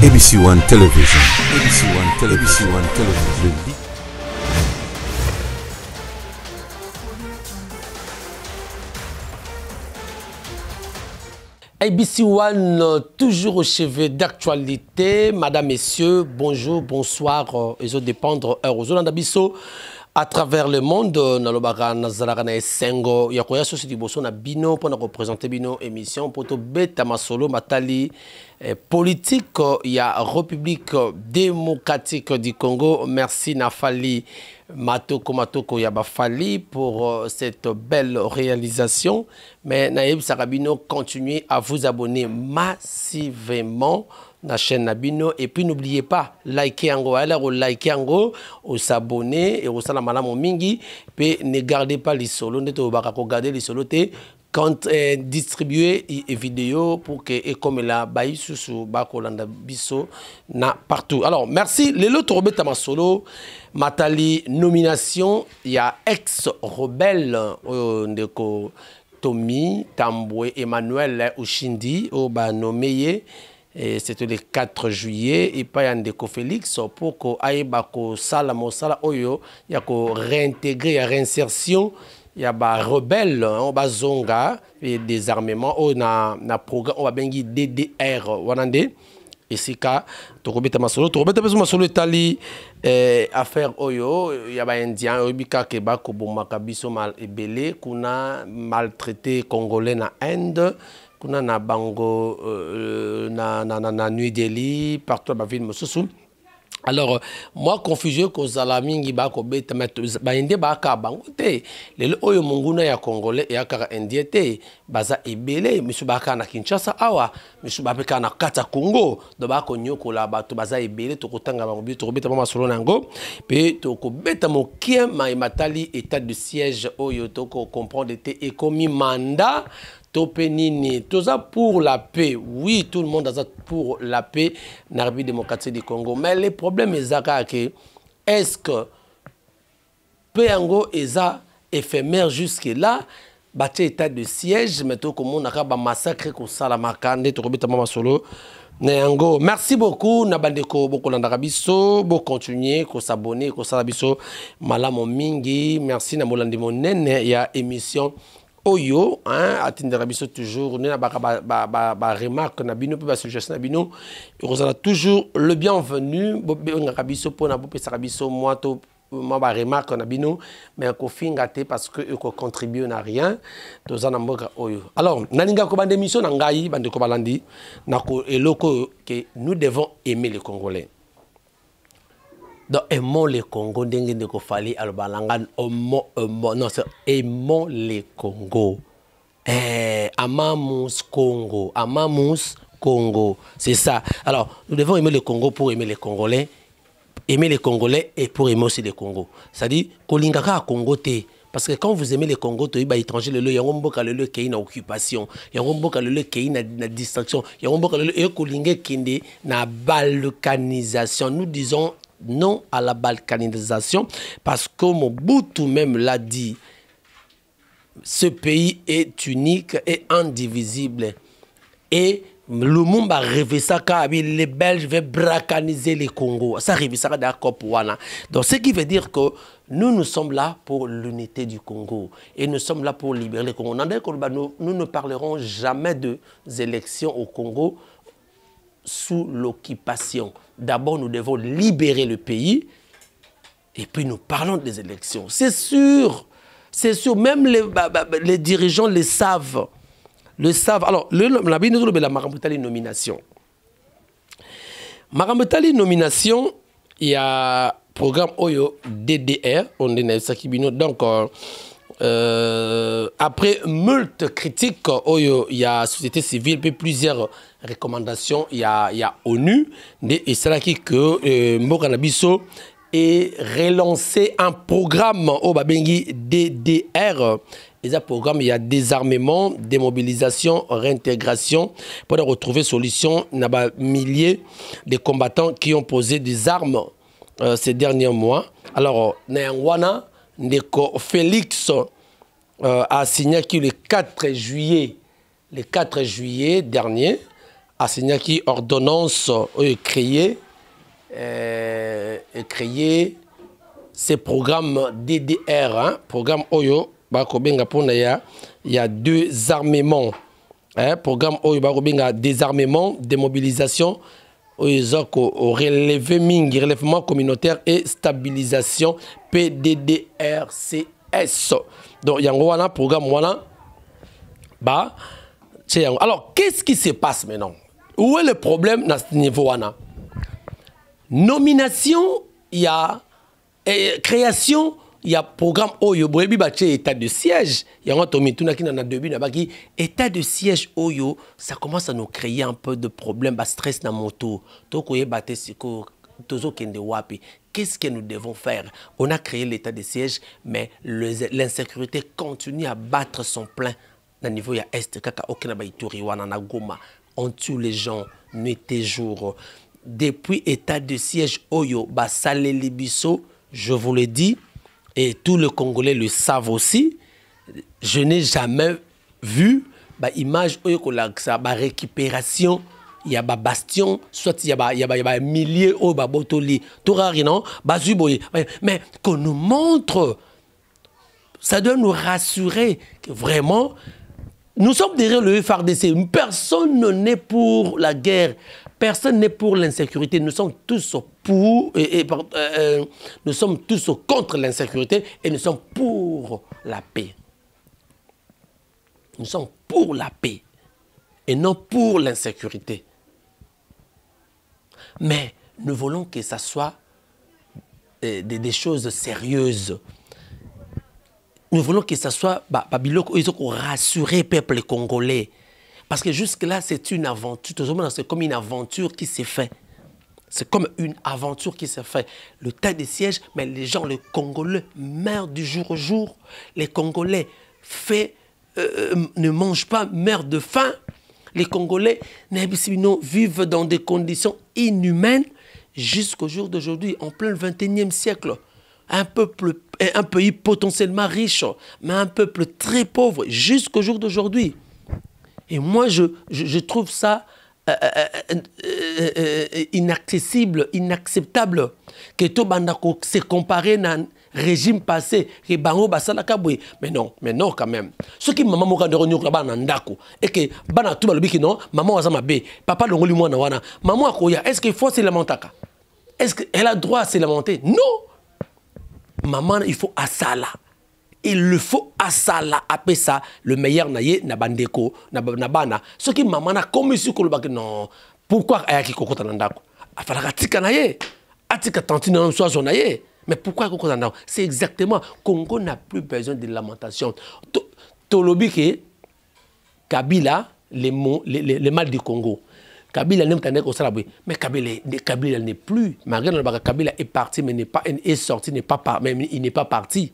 ABC One Television. ABC One Television. ABC One Television. ABC One, toujours au chevet d'actualité. Madame, messieurs, bonjour, bonsoir. Ils ont dépendre aux Olandabiso à travers le monde. Nalobara, Nazarana et Sengo. Yakoya Société Bosso na Bino pour nous représenter Bino émission. Pour tout bêta masolo matali politique. Il y a République démocratique du Congo. Merci Nafali Matoko Yabafali pour cette belle réalisation. Mais Naïb Sarabino, continuez à vous abonner massivement la chaîne Nabino. Et puis n'oubliez pas, likez Ango, likez Ango, s'abonner et au Salamala Mingi. Puis ne gardez pas les solos, ne regardez les solos. Quand distribuer les vidéos pour que et comme la baï sous bakolanda biso na partout. Alors merci les autres Robert Tamasolo Matali nomination il y a ex rebelle ndeko Tommy Tambwe Emmanuel Ushindi au ba nommé et c'était le 4 juillet et pas Yandeko Félix pour ko aïba ko sala mosala oyo ya ko réintégrer ya réinsertion. Il y a des rebelles, on va zonga et des armements, on a programme, on va bengi DDR, wanande. Ici ka, tokobeta masolo masolo tali affaire oyo, il y a des Indiens, obika keba kobomaka biso mal ebele, kuna maltraité congolais na Inde, kuna na bango na New Delhi, partout dans la ville mosusu. Alors, moi, confusion que Zalamingi bako beta bainde baka bangote. Le oyo munguna ya Congolais ya kara indiete baza ebele misu baka na Kinshasa awa misu baka na kata Congo do bako nyoko la bato baza ebele to kotanga bango to beta mama solo nango pe to ko beta mokie matali état de siège oyo to ko comprendre te ekomi mandat. Topenini, tout ça pour la paix. Oui, tout le monde a ça pour la paix dans la République démocratique du Congo. Mais le problème est que est-ce que Péango est éphémère jusque-là, bâti état de siège, mais tout le monde a massacré comme ça la marquande, tout le monde solo. Merci beaucoup, Nabandeko, beaucoup d'Arabiso, beaucoup continuer, qu'on s'abonner, qu'on s'abiso, Malamo Mingi, merci Namolandi Monene, il y a émission. Oyo, hein, atteindre biso toujours, on a ba remarque na bino pe ba suggestion na bino, on a toujours le bienvenu, nga biso pona bo pesa biso moi to ma ba remarque na bino, mais ko fingate parce que ko contribue na rien, to za na mboka oyo. Alors, nalinga ko bande émission na ngai bande ko balandi na ko eloko que nous devons aimer les Congolais. Donc, aimons les Congo, de Kofali, Albalangan, non, c'est aimons les Congo. Amamos Congo, Amamos Congo, c'est ça. Alors, nous devons aimer le Congo pour aimer les Congolais et pour aimer aussi les Congo. C'est-à-dire, Kolingaka Congo te. Parce que quand vous aimez les Congo, tu es étranger, il y a un mboka le qui est une occupation, il y a un mboka le qui est une distraction, il y a un mboka le qui est une balkanisation. Nous disons non à la balkanisation parce que Mobutu même l'a dit, ce pays est unique et indivisible. Et Lumumba rêvé ça car les Belges veulent bracaniser les Congo. Ça rêve ça d'accord pour Wana. Donc ce qui veut dire que nous sommes là pour l'unité du Congo et nous sommes là pour libérer le Congo. Nous ne parlerons jamais de élections au Congo sous l'occupation. D'abord, nous devons libérer le pays et puis nous parlons des élections. C'est sûr, même les dirigeants le savent. Alors, la Marambutali nomination. Marambutali nomination, il y a programme Oyo DDR, on est dans Sakibino. Donc, après moult critiques, il y a société civile, puis plusieurs recommandations, il y a ONU, et c'est là que Mbokanabiso est relancé un programme au Babengi DDR. Et un programme, il y a désarmement, démobilisation, réintégration, pour retrouver solution. Il y a milliers de combattants qui ont posé des armes ces derniers mois. Alors, Néangwana, Ndeko Félix a signé le 4 juillet dernier assignaki ordonnance créé ces programmes DDR, hein, programme Oyo, il y a deux armements. Hein, programme Oyo, désarmement, démobilisation, relèvement communautaire et stabilisation, PDDRCS. Donc, il y a un programme. Alors, qu'est-ce qui se passe maintenant? Où est le problème à ce niveau-là? Nomination, il y a création, il y a programme Oyo, état de siège. Il y a un état de siège Oyo, ça commence à nous créer un peu de problème, stress dans moto. Qu'est-ce que nous devons faire? On a créé l'état de siège, mais l'insécurité continue à battre son plein. Au niveau de l'Est, on tue les gens nuit et jour. Depuis l'état de siège Oyo, Salé Libiso, je vous le dis, et tous les Congolais le savent aussi, je n'ai jamais vu image Oyo récupération. Il y a des bastions, soit il y a des milliers de botoli, mais qu'on nous montre, ça doit nous rassurer que vraiment, nous sommes derrière le FARDC. Personne n'est pour la guerre, personne n'est pour l'insécurité. Nous sommes tous pour, nous sommes tous contre l'insécurité et nous sommes pour la paix. Nous sommes pour la paix et non pour l'insécurité. Mais nous voulons que ça soit des choses sérieuses. Nous voulons que ça soit rassurer le peuple congolais. Parce que jusque-là, c'est une aventure. C'est comme une aventure qui s'est faite. C'est comme une aventure qui s'est faite. Le tas de sièges, mais les gens, les Congolais, meurent du jour au jour. Les Congolais ne mangent pas, meurent de faim. Les Congolais vivent dans des conditions inhumaines jusqu'au jour d'aujourd'hui, en plein 21e siècle. Un pays potentiellement riche, mais un peuple très pauvre jusqu'au jour d'aujourd'hui. Et moi, je trouve ça inaccessible, inacceptable que tout bandako se compare à un régime passé que bango basala kabwe. Mais non quand même. Ce qui maman moka de renyo là ndako et que bana tout balobi ki non maman waza mabe papa longoli mwana wana maman akoya est-ce qu'il faut se lamenter? Est-ce qu'elle a droit à se lamenter? Non. Maman il faut asala. Il le faut asala après ça le meilleur naye na bandeko na bana. Ce qui maman a comme sur kolobaki non. Pourquoi ayaki kokota ndako? Afala tika naye. Atika tantine na soir jonaye. Mais pourquoi kokota ndako? C'est exactement Congo n'a plus besoin de lamentation. Tolobi ke Kabila les mal du Congo. Kabila n'aime pas au Salaboué. Mais Kabila n'est plus. Malgré que Kabila est parti, mais est sorti, mais il n'est pas parti.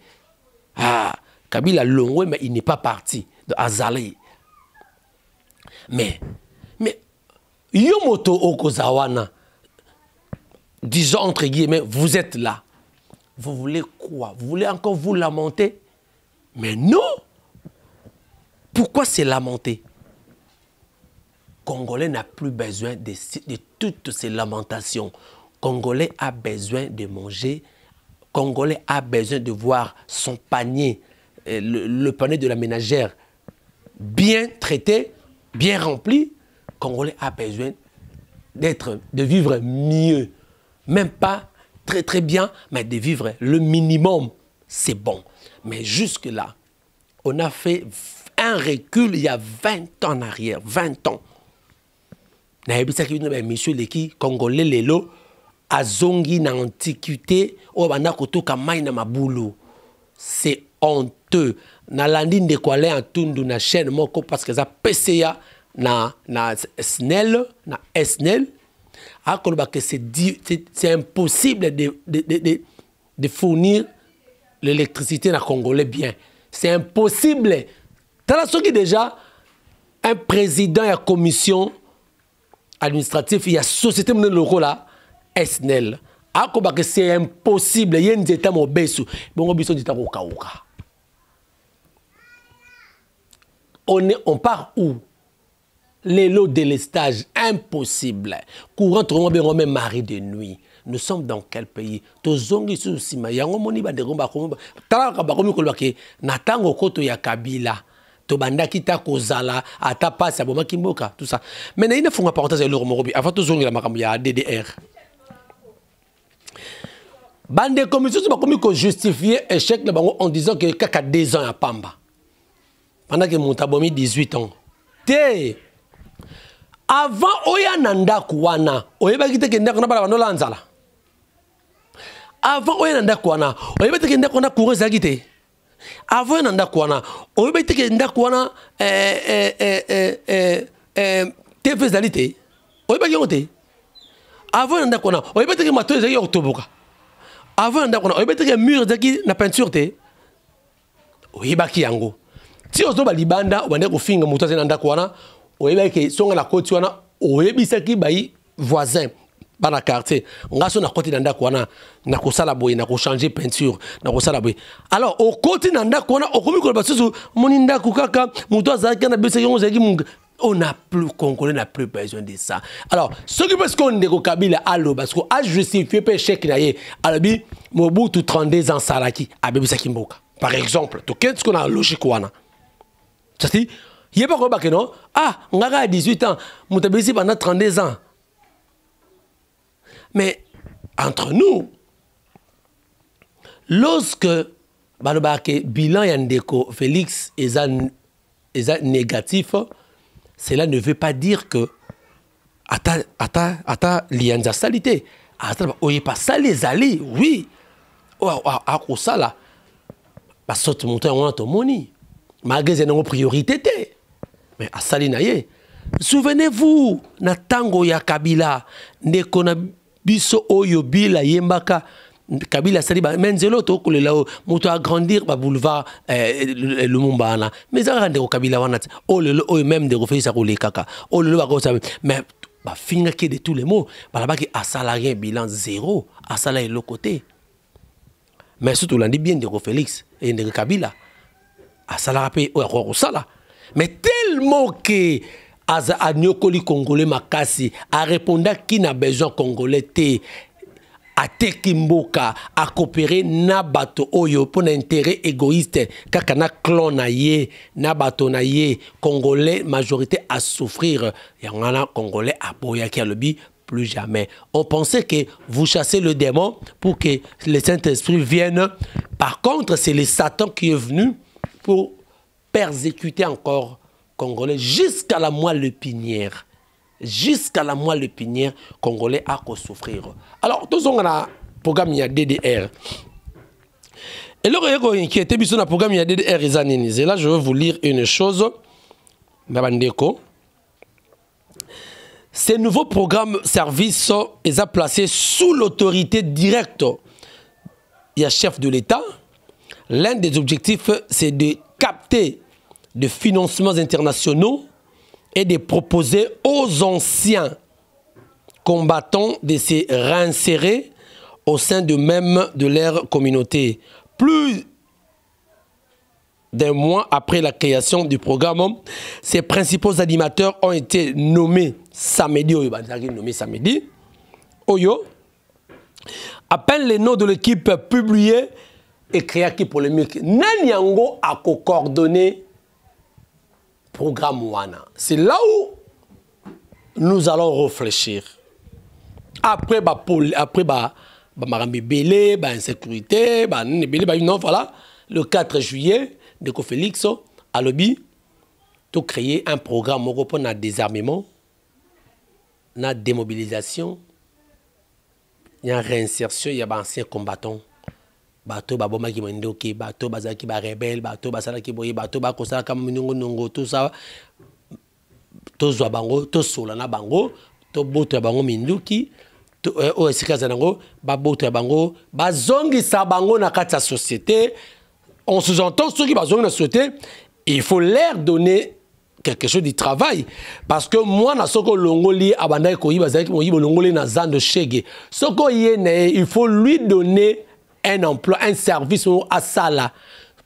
Ah, Kabila longwe, mais il n'est pas parti de Azalé. Mais, Yomoto Okozawana, disons entre guillemets, vous êtes là. Vous voulez quoi? Vous voulez encore vous lamenter? Mais non! Pourquoi c'est lamenter? Congolais n'a plus besoin de toutes ces lamentations. Congolais a besoin de manger. Congolais a besoin de voir son panier, le panier de la ménagère, bien traité, bien rempli. Congolais a besoin de vivre mieux. Même pas très très bien, mais de vivre le minimum. C'est bon. Mais jusque-là, on a fait un recul il y a 20 ans en arrière. 20 ans. Monsieur Leki, Congolais Lelo, azongi na antiquité, o bana kotoka mai na mabulu. C'est honteux. Na landine de kwale en tundu na chaîne moko parce que ça PCA na SNEL, c'est impossible de fournir l'électricité na Congolais bien. C'est impossible. T'as ce qui déjà un président et la commission administrative, il y a société locale là, SNEL. C'est impossible. Il y a un état mobesu. On part où? Les lots de l'estage, impossible. Courant, trop bien, même mari de nuit. Nous sommes dans quel pays? Tozongi susima. Yango moni ba de romba komba. Tala ba komi kolwake. Natango koto ya Kabila. Tobanda kita kozala. Ata passe aboma kimboka. Tout ça. Mais il ne faut pas parenthèse le romorobi. Avant tozongi la makambo ya DDR. Bande commission ba komi ko justifier échec le bango en disant que kaka 2 ans à Pamba. Pendant que mon tabomi 18 ans. Té. Avant oya nanda kuwana. Oyeba kite ke ndako na bala banola nzala. Avant oya nanda kuwana. Oyeba kite ke ndako na coureur zakite. Avant oya nanda kuwana. Oyeba kite ke ndako wana TV zalite. Oyeba kite. Avant nanda kuwana. Oyeba kite ke mato zaki oktoboka. Avant nanda kuwana. Oyeba kite ke mur zaki na peinture te. Oyeba ki yango. Si ozo ba libanda obande ko finga muto nanda kuwana. Oyeba ke songa na koti wana oyebisaki bai voisin bana quartier ngaso na koti nanda kwana na kosala boye na ko changer peinture na kosala boye alors au koti nanda kwana okomi ko basusu moninda kukaka muto azaki na bese yongo zaki on n'a plus Congolais n'a plus besoin de ça alors ce qui parce qu'on ndeko Kabila allo parce que a justifié pe chèque na ye alobi Mobutu 32 ans salaki abebisaki mboka par exemple to qu'est-ce qu'on a logique wana ça dit il n'y a pas quoi que non. Ah, on a 18 ans, on a baissé pendant 32 ans. Mais entre nous, lorsque le bilan Yandeko Félix est négatif, cela ne veut pas dire que ata lianza salité. Ata oye pas ça les alliés, oui. À quoi ça là? Parce que monter on a ton moni. Magasin nos priorités. Mais à Salinaye, souvenez-vous, na tango ya Kabila, ndeko na biso oyo bila yembaka, Kabila saliba menzelo to kolela moto agrandir ba boulevard Lumumba na. Mais ça rende Kabila wana. Oh le oyo même de refaire ça kolé kaka. Oh le ba ko ça mais ba finga ke de tous les mots, ba la ba ki a salarié bilan 0, a salarié le côté. Mais surtout l'on dit bien de Félix et de Kabila. A salarié o sala. Mais tellement que à Nyokoli Congolais Makasi a répondu qui n'a besoin Congolais té à Tekimboka à coopérer na bato oyo pour intérêt égoïste kakana clan na ye na bato na ye Congolais majorité à souffrir yangana Congolais à boya qui a le bi plus jamais. On pensait que vous chassez le démon pour que le Saint-Esprit vienne. Par contre, c'est le Satan qui est venu pour persécuter encore Congolais jusqu'à la moelle épinière. Jusqu'à la moelle épinière, Congolais a qu'à souffrir. Alors, tous on a un programme DDR. Et là, qui était sur le programme DDR, et là, je vais vous lire une chose. Ces nouveaux programmes services sont placés sous l'autorité directe du chef de l'État. L'un des objectifs, c'est de capter des financements internationaux et de proposer aux anciens combattants de se réinsérer au sein de leur communauté. Plus d'un mois après la création du programme, ses principaux animateurs ont été nommés samedi. Oyo, à peine les noms de l'équipe publiés et créé qui polémique. Nanyango a coordonné programme Wana. C'est là où nous allons réfléchir. Après Marambi Belé, insécurité, non, voilà, le 4 juillet, de Félix a lobby tout créer un programme pour le désarmement, la démobilisation, il y a réinsertion, il y a anciens combattants. Bato baboma ki mandoki bato bazaki ba rebelle bato basala ki boye bato ba kosala kam nongo tout ça to zwa bango to sola na bango to boto ya bango minduki to o esikaza nango ba boto ya bango ba zongi sa bango na kati ya société on sous-entend ceux qui ba zongi na société il faut leur donner quelque chose de travail parce que moi na soko longoli abanda ko yiba zaki mo yibo longoli na zando shege soko yene il faut lui donner un emploi, un service à ça là.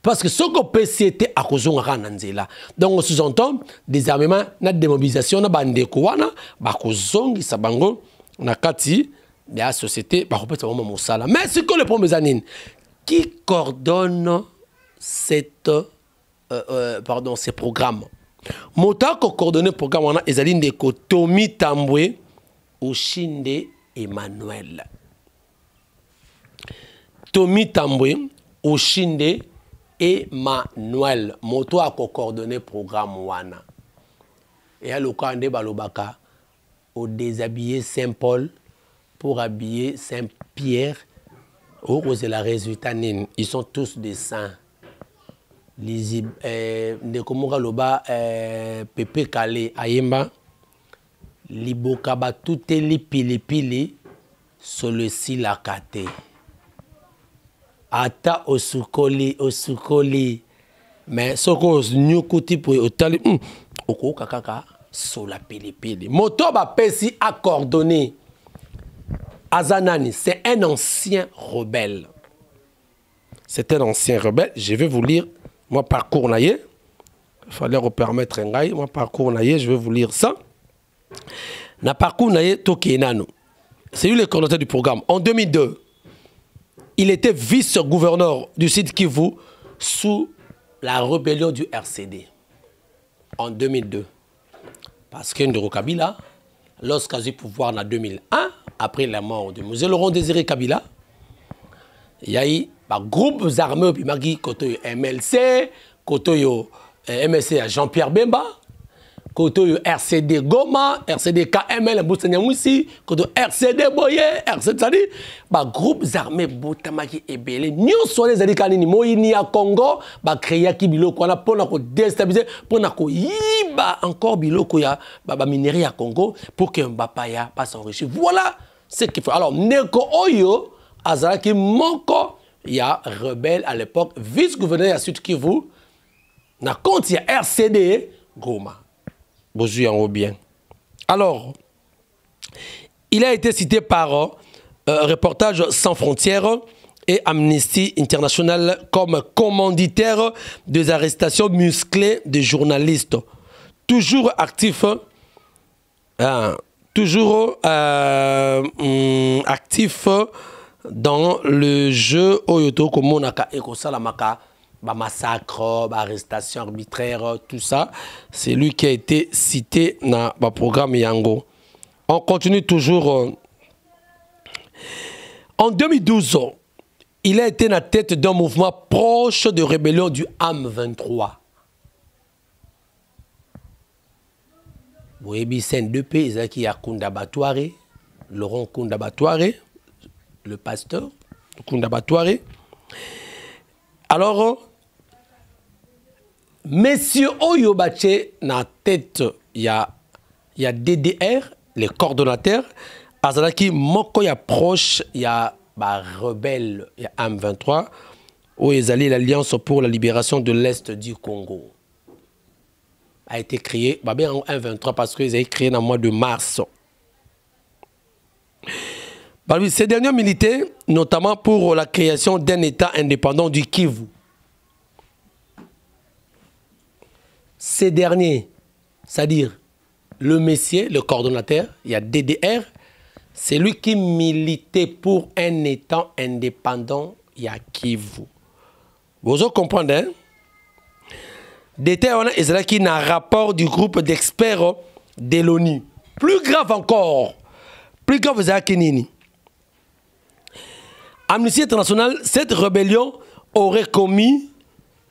Parce que ce qu'on peut c'était à cause de là. Donc, on sous-entend des armements, la démobilisation, na bande kouana, bakozongi sabango, na kati, la société, bakopeta vraiment mosala. Mais ce que le premier années, qui coordonne cette, ces programmes? Mota ko coordonne le programme, on a Ezaline de Tommy Tambwe, Oshinde Emmanuel. Tommy Tambwe, Oshinde Emmanuel. Moto a coordonné le programme Wana. Et à l'occasion balobaka, au déshabiller Saint-Paul pour habiller Saint-Pierre. Oh, c'est la résultat. Ils sont tous des saints. Les Nekomura Loba, Pepe Kale, Ayemba, Libokaba, tout est li pili sur le silakate. Ata osukoli, mais ce que nous côté pour otali, oko kakaka, sur la pili. Motoba Pesi a coordonné. Azanani, c'est un ancien rebelle. C'est un ancien rebelle. Je vais vous lire, moi, parcours naïe. Il fallait repermettre un gars. Moi, parcours naïe, je vais vous lire ça. Na parcours naïe, Tokenano. C'est lui le coordonnateur du programme. En 2002, il était vice-gouverneur du site Kivu sous la rébellion du RCD. En 2002. Parce que Ndoro Kabila, lorsqu'il a eu pouvoir en 2001, après la mort de Mosé Laurent Désiré Kabila, il y a eu des groupes armés, puis il y a MLC, MLC à Jean-Pierre Bemba, RCD Goma, RCD KML, Boussaniamouissi, RCD Boye, RCD Sadi, des groupes armés, Boutamaki et Belé, nous sommes les Adikanini, Moïni à Congo, créé Kibilo, pour déstabiliser, pour encore Bilo, minerie à Congo, pour que Mbapaya pas s'enrichir. Voilà ce qu'il faut. Alors, Neko Oyo, Azaraki Moko, il y a rebelle à l'époque, vice-gouverneur à Sud Kivu, na compte il y a RCD Goma. Bien. Alors, il a été cité par Reportage sans frontières et Amnesty International comme commanditaire des arrestations musclées de journalistes. Toujours actif, actif dans le jeu Oyoto Komonaka Ekosalamaka. Massacre, arrestation arbitraire, tout ça. C'est lui qui a été cité dans le programme Yango. On continue toujours. En 2012, il a été la tête d'un mouvement proche de rébellion du AM23. Vous voyez, c'est deux pays qui a Koundabatouare, Laurent Koundabatouare, le pasteur Koundabatouare. Alors, Monsieur Oyobache, na tête, il y a DDR, les coordonnateurs. Azalaki, Moko, il y a proche, il y a rebelle, il y a M23, où ils allaient l'Alliance pour la libération de l'Est du Congo. A été créé, en M23, parce qu'ils avaient créé dans le mois de mars. Ces derniers militaient, notamment pour la création d'un État indépendant du Kivu. Ces derniers, c'est-à-dire le messier, le coordonnateur, il y a DDR, c'est lui qui militait pour un État indépendant, il y a Kivu. Vous comprenez, hein? DDR, c'est qui a un rapport du groupe d'experts de l'ONU. Plus grave encore, c'est Kenini. Amnesty International, cette rébellion aurait commis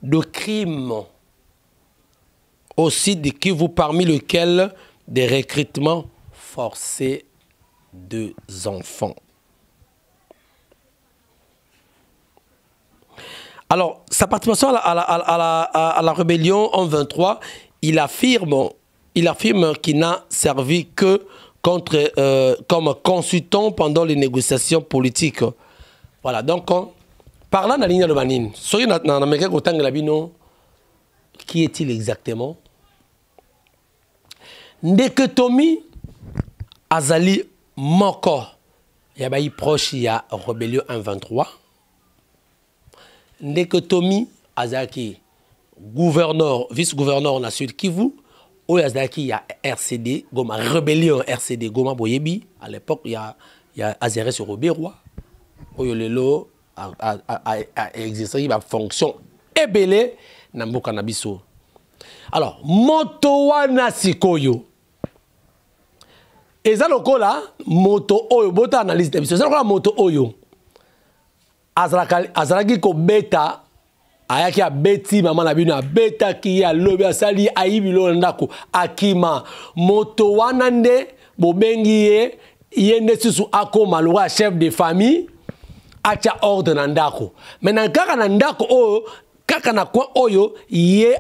de crimes aussi de Kivu, parmi lesquels des recrutements forcés de enfants. Alors, sa participation à la rébellion en 23, il affirme qu'il n'a servi que comme consultant pendant les négociations politiques. Voilà, donc, parlant de la ligne de Manine, qui est-il exactement? Ndeketomi Azali Moko, il y a proche, il y a rébellion 1-23. Ndeketomi azaki gouverneur, vice-gouverneur na Sud Kivu, oyo azaki ya RCD, Goma, rébellion RCD, Goma Boyebi, à l'époque, il y a Azéré sur Robéroi, oyo lelo a existé une fonction ébélée na mboka na biso. Alors, moto wana sikoyo. Eza lokola moto oyo, bota analyse de biso, eza lokola moto oyo. Azalaki ko beta ayaki abeti mama na bino abeta ki ya lobi asali ayibilo ndako akima moto wana nde bobengi ye nde susu akoma lokola chef de famille acha ordre na ndako. Maintenant kaka na ndako oyo kaka na coin oyo ye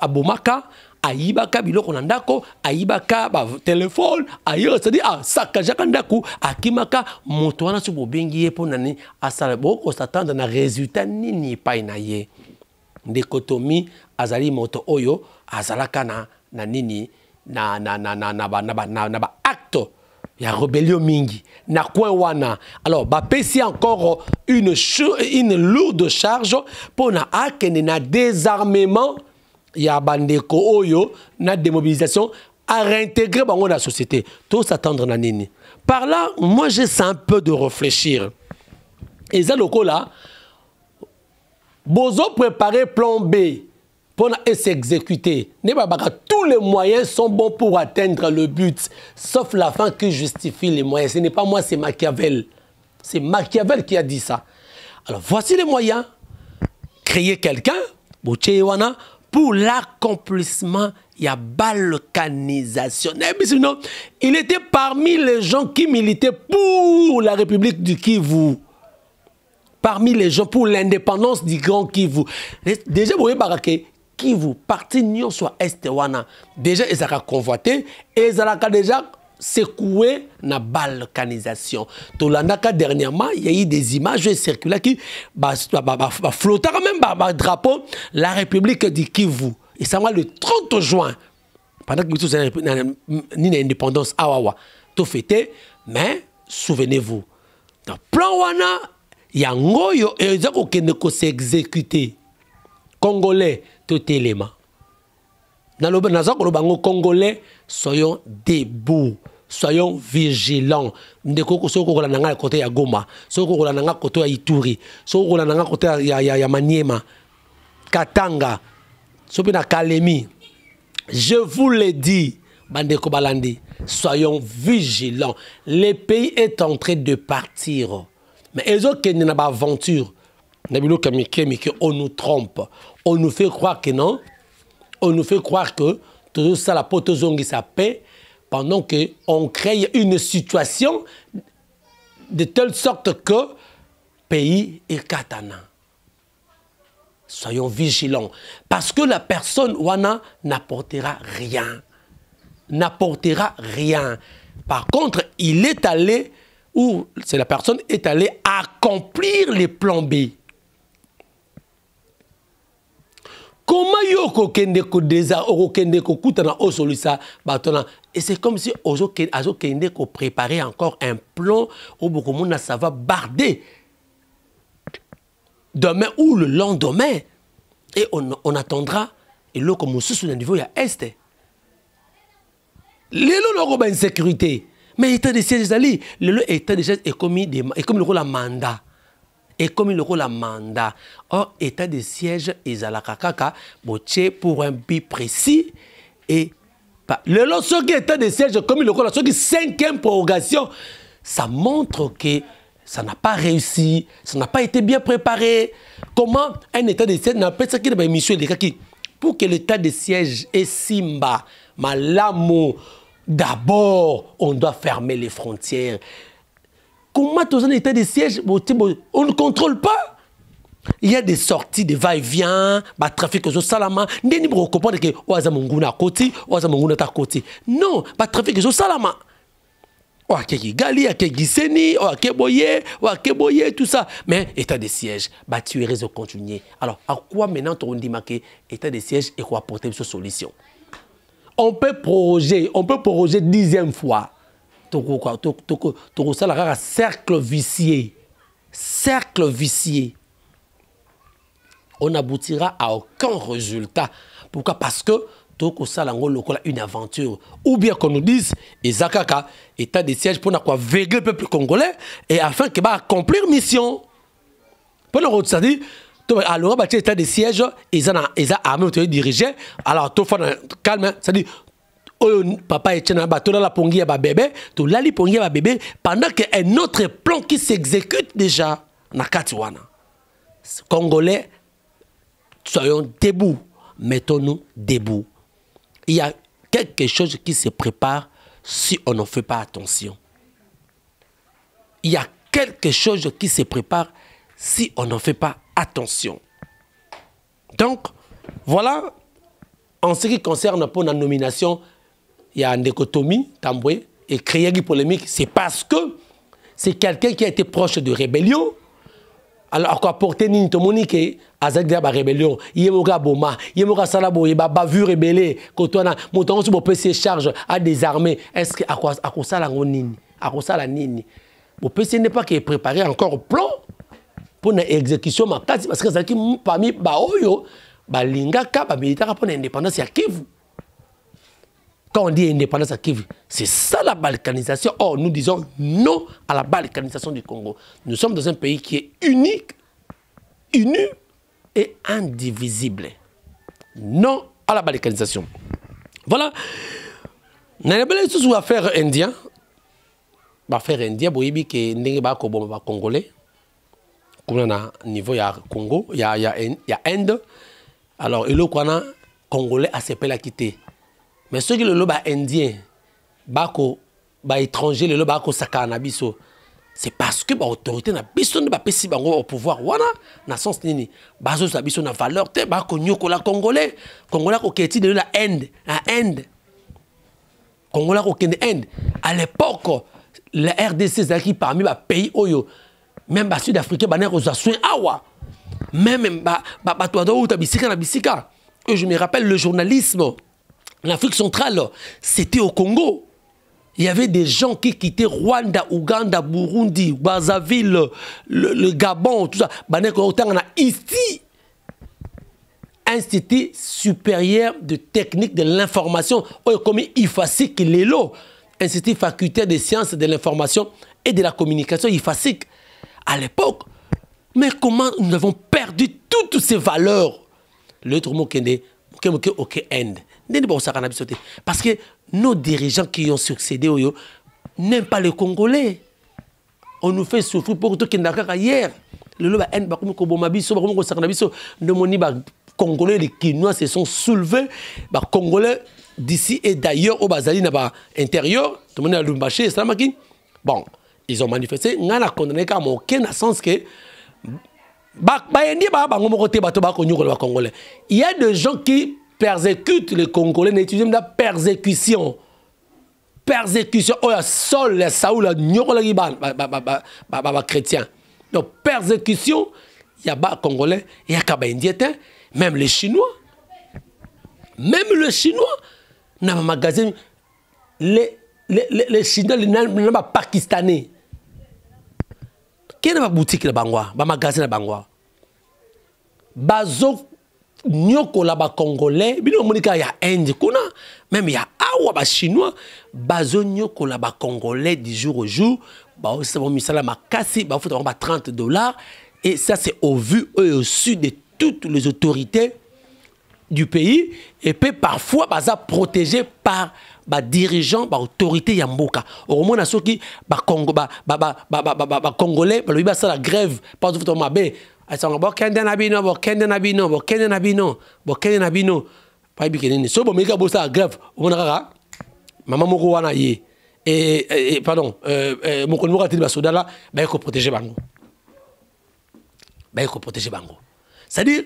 abomaka ayibaka biloko na ndako ayibaka ba téléphone ayo c'est-à-dire sakajaka ndako akimaka moto wana su bobengi ye po nani asala boko s'attendre na résultat nini pa na ye ndekotomi azali moto oyo azalaka na nini na ba acte ya rébellion mingi na coin wana. Alors bapesi encore une lourde charge pour na akene na désarmement ya bandeko oyo na démobilisation à réintégrer bango dans la société. Tout s'attendre na nini. Par là, moi j'essaie un peu de réfléchir. Et ça loko là bozo préparer plan B pour s'exécuter. Tous les moyens sont bons pour atteindre le but, sauf la fin qui justifie les moyens. Ce n'est pas moi, c'est Machiavel. C'est Machiavel qui a dit ça. Alors voici les moyens. Créer quelqu'un, pour l'accomplissement, il y a balkanisation. Sinon, il était parmi les gens qui militaient pour la République du Kivu. Parmi les gens pour l'indépendance du Grand Kivu. Déjà, vous voyez, Kivu, parti Nyon soit Est wana. Déjà, ils ont convoité et ils ont déjà secoué la balkanisation. Tolandaka, dernièrement, il y a eu des images circulaires qui flottaient quand même le drapeau la République du Kivu. Et ça va le 30 juin. Pendant que nous avons une indépendance, tout fêté, mais souvenez-vous, dans le plan wana, il y a un goyo et il y a qui s'exécuter. Congolais, tout élément. Dans le Congolais, soyons debout, soyons vigilants. Ndeko soko la nanga côté ya Goma, soko la nanga côté ya Ituri, soko la nanga côté ya Maniema, Katanga, sopina Kalemi. Je vous le dis, bandeko balandi, soyons vigilants. Le pays est en train de partir. Mais ils ont une aventure. On nous trompe. On nous fait croire que non. On nous fait croire que tout ça, la potozongi, ça paie, pendant qu'on crée une situation de telle sorte que le pays est katana. Soyons vigilants. Parce que la personne wana n'apportera rien. N'apportera rien. Par contre, il est allé, ou c'est la personne est allée accomplir les plans B. Comment yoko kende ko desa oko kende ko kutana osolisa batona et c'est comme si ozo kende ko préparer encore un plan au beaucoup monde ça va barder demain ou le lendemain et on attendra et là comme sous le niveau il y a est le logo ba insécurité mais état de siège ali le état de siège est comme le rôle mandat. Et comme il aura la mandat, or état de siège est à la kakaka, pour un but précis et le lorsque état de siège comme il aura la 5e prorogation, ça montre que ça n'a pas réussi, ça n'a pas été bien préparé. Comment un état de siège n'a pas ça qui est mission pour que l'état de siège est simba, malamo, d'abord on doit fermer les frontières. Comment dans un état de siège, on ne contrôle pas. Il y a des sorties de va-et-vient, trafic aux salama. N'est-ce pas comprendre que Ouazamunguna côté, Ouazamunguna ta côté. Non, trafic aux salama. Ouakeki Gali, Ouakeki Seni, Ouakeboye, tout ça. Mais état de siège, tu es raison de continuer. Alors, à quoi maintenant on dit que état de siège et quoi apporter cette solution? On peut proroger 10e fois. Cercle vicié. Cercle vicié. on n'aboutira à aucun résultat. Pourquoi? Parce que une aventure. Ou bien qu'on nous dise, Ezakaka, état de siège pour veiller le peuple congolais et afin qu'il va accomplir mission. Pour le rôle, c'est-à-dire, alors, état de siège, ils ont armé dirigé. Alors, tout le calme, c'est-à-dire, papa et Tchana, tout la pongi à bébé, tout la li pongi à bébé, pendant qu'un autre plan qui s'exécute déjà, Nakatiwana. Congolais, soyons debout, mettons-nous debout. Il y a quelque chose qui se prépare si on ne fait pas attention. Il y a quelque chose qui se prépare si on ne fait pas attention. Donc, voilà, en ce qui concerne pour la nomination, il y a une dichotomie, Tamboué, et créer une polémique, c'est parce que c'est quelqu'un qui a été proche de rébellion. Alors, quoi, porter ni Monique, avec la rébellion, il y a Boma, il y a Salabo, il y a vu rebellé, quand on a monté sur mon PC charge à désarmer. Est-ce que à quoi ça la nini? À quoi ça la nini? Mon PC n'est pas préparé encore au plan pour une exécution, parce que c'est qui parmi Baoyo, Balingaka, militaire pour l'indépendance à Kivu. Quand on dit indépendance à Kivu, c'est ça la balkanisation. Or, nous disons non à la balkanisation du Congo. Nous sommes dans un pays qui est unique, uni et indivisible. Non à la balkanisation. Voilà. Nous avons affaire indien. Affaire indien, vous voyez que nous avons congolais. Comme on a niveau, il y a Congo, il y a Inde. Alors, il y a Congolais à se faire quitter. Mais ceux qui le loba indien, bako, étranger, le loba ko sakana biso, c'est parce que l'autorité n'a biso ne pas pessi bango au pouvoir. Wana, na sens nini, baso sa biso na valeur te bako nyoko la congolais, congolais ko keti de la Inde, congolais ko kende Inde. À l'époque, la RDC zaki parmi les pays oyo, même les Sud-Africains bané ko za soin awa, même toi do ta bisika na bisika. Je me rappelle le journalisme. L'Afrique centrale, c'était au Congo. Il y avait des gens qui quittaient Rwanda, Ouganda, Burundi, Brazzaville, le Gabon, tout ça. Ici, Institut supérieur de technique de l'information, comme IFASIC, l'ELO, Institut facultaire des sciences de l'information et de la communication, IFASIC. À l'époque, mais comment nous avons perdu toutes ces valeurs? L'autre mot qui est Inde. Parce que nos dirigeants qui ont succédé n'aiment pas les Congolais. On nous fait souffrir pour tout ce qui est hier. Le Congolais, les Kinois se sont soulevés. Les Congolais d'ici et d'ailleurs au Bazali intérieur, tout le monde a Lumbaché, bon, ils ont manifesté. On a condamné comme aucun sens que il y a des gens qui persécutent les Congolais, n'utilisent la persécution. Persécution, oh, sol, les Saoul, les chrétiens. Donc, persécution, il y a des Congolais, il y a des Indiens, même les Chinois. Même les Chinois, dans le magasin, les Chinois, les Pakistanais. Quelle est la boutique de Bangwa, le magasin de Bangwa? Bazo nyoko la ba congolais, bino monika ya Inde kuna, même ya awa ba chinois, bazo nyoko la ba congolais du jour au jour, ba aussi bon misala makasi, ba faut avoir $30 et ça c'est au vu et au su de toutes les autorités du pays et puis parfois baza protégé par ba dirigeant ba autorité ya mboka. Au moins na soki ba Congo ba congolais ba lobi ça la grève pas tout mabe. Asanga bokende na bino pa bikeni so bo meka bosa grève on a mama moko wana ye et pardon moko moko ati ba soda là ba ko protéger bango c'est-à-dire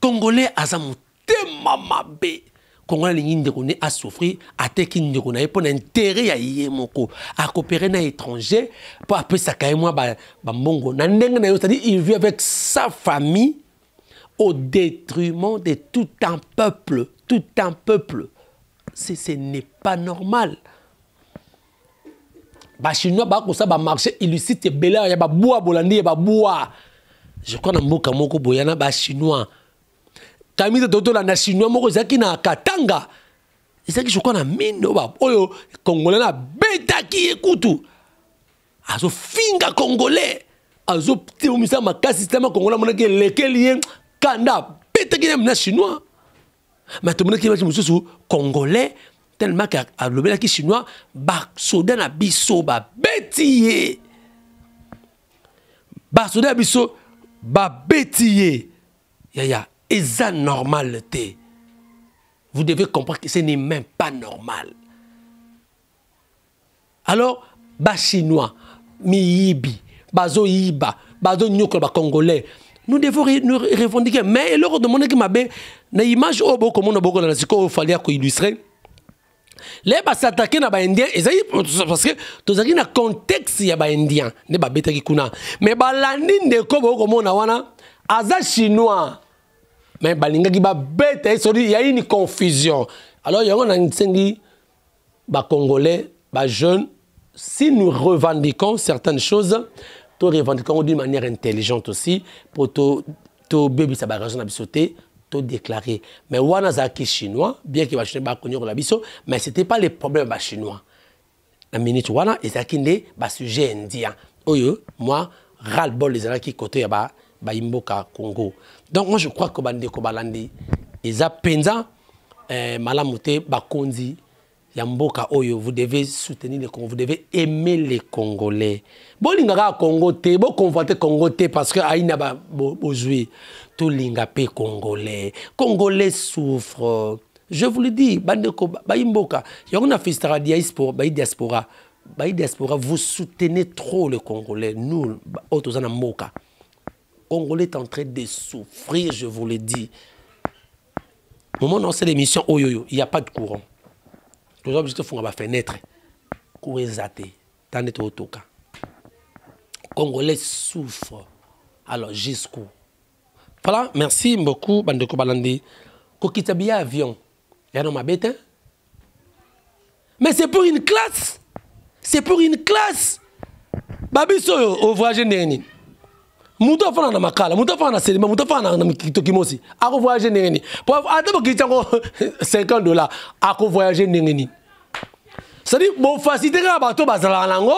congolais azamu tema mabe congolais lingi ndeko ne a souffrir ateki ndeko na pour intérêt ya ye moko a coopérer na étranger pour après ça quand moi ba mbongo na ndenge na yo, c'est-à-dire il vit avec sa famille au détriment de tout un peuple, ce n'est pas normal. Ba chinois ba ko ça ba marché illicite belé ya ba bois bolandi ba bois. Je crois na mboka moko boyana ba chinois kamite toto la na chinois moko zaki na Katanga ezaki je crois na mino ba oyo congolais na betaki ekutu azo finga congolais azo timisa makasi système congolais monaki lekeli kanda betaki na chinois mais tout le monde qui va mususu congolais tellement que a lobelaki chinois ba soda na biso ba betiye ba soda biso ba betiye ya eza normal te. Vous devez comprendre que ce n'est même pas normal. Alors, ba chinois, miyibi, bazo yiba, bazo nyoko ba congolais, nous devons nous revendiquer. Mais lors de mon équipe mabé, na image au boko mon boko na siko fallait ko illustrer. Les bas s'attaquer na ba indien, parce que tousaki na contexte ya ba indien, ne ba betaki kuna. Mais ba landine de ko boko mon na wana, aza chinois. Mais balinga qui ba bête, il y a une confusion. Alors il y a un ba congolais, ba jeune, si nous revendiquons certaines choses, nous revendiquons d'une manière intelligente aussi pour to baby ça ba raison na bisoté, to déclarer. Mais wana zaki chinois, bien que ba chinois ba connaître la biso, mais c'était pas les problèmes ba chinois. La minute wana ezaki ne ba sujet indien. Oyo, moi ras-le-bol les alaki côté ba Imboka Congo. Donc moi je crois que bande kobalandi eza penza malamute bakonzi yamboka oyo, vous devez soutenir les Congolais, vous devez aimer les Congolais. Bon lingaka Congo te, bon convoiter Congo te parce que aina ba bozui tout lingape Congolais. Congolais souffrent. Je vous le dis, bande ko Imboka, yona fistara diaspora, diaspora, vous soutenez trop les Congolais. Nous autozana mboka. Congolais est en train de souffrir, je vous le dis. Au moment où on fait l'émission, il n'y a pas de courant. Les objectifs font la fenêtre. Courez zaté. T'en es au cas. Congolais souffrent. Alors, jusqu'où? Voilà, merci beaucoup, Bandeko Balandi. Kokitabiya avion. Il y a ma bête. Mais c'est pour une classe. C'est pour une classe. Babiso au voyage néni. Mouto fana na makala, mouto fana na selima, mouto fana na kitoki ako voyager nengeni. Pour adabo kitango $50, ako voyager nengeni. C'est-à-dire bon facilité ka bato bazala nango,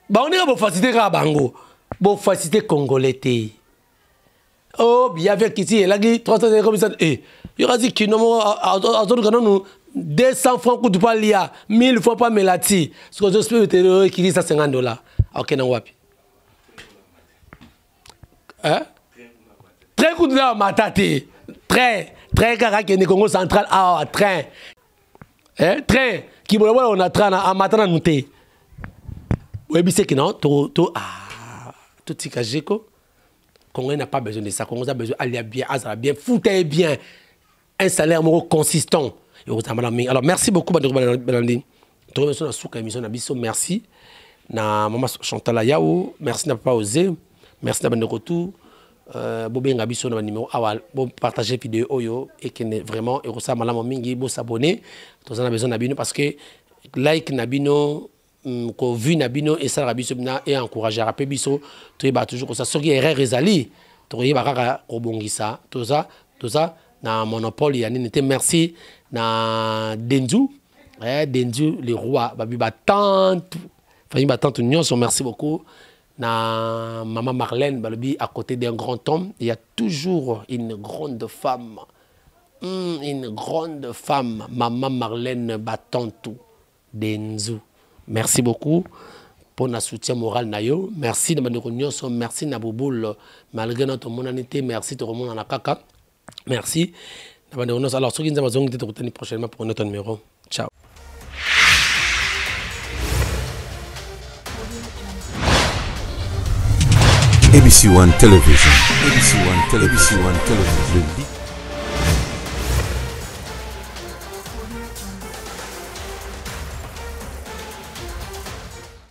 ba on est bon facilité ka bango, bon facilité congolais té. Oh, bien avec ici et là qui 300 comme ça il y aura dit que nous nous 200 francs coup de palia, 1000 fois pas melati. Ce que je peux qui dit ça $50. OK na wapi. Hein? Très coup de la matate. Très caractère Congo central à train. Hein? Train qui me on a train à matana nouté. Oui, c'est que non, tout tikajeko. Congo n'a pas besoin de ça. Congo a besoin d'aller bien, bien, foutre bien, un salaire consistant. Alors merci beaucoup Bandeko Balandi. Tu remercie na souka émission na biso, merci. Na maman Chantal Yao, merci n'a pas osé. Merci d'avoir retour. Bobenga biso na numéro awal, bon partager vidéo oyo et que vraiment et ça malama mingi bo s'abonner. Tous on a besoin d'abino parce que like nabino ko vu nabino et ça rabiso bina et encourager rapper biso tu ba toujours comme ça soki erreur ezali to yeba kaka kobongisa tout ça na monopole ya nini te. Merci na Denzu Denzu le roi babi batante famille batante union, merci beaucoup. Na maman Marlène Balobi à côté d'un grand homme, il y a toujours une grande femme. Une grande femme, maman Marlène Batantou Denzu. Merci beaucoup pour notre soutien moral nayo. Merci de ma réunion, merci na Bouboul malgré notre monanité, merci de remonter na kaka. Merci. Alors ceux qui nous ont dit de prochainement pour notre numéro. Ciao. ABC One Television. ABC One Television.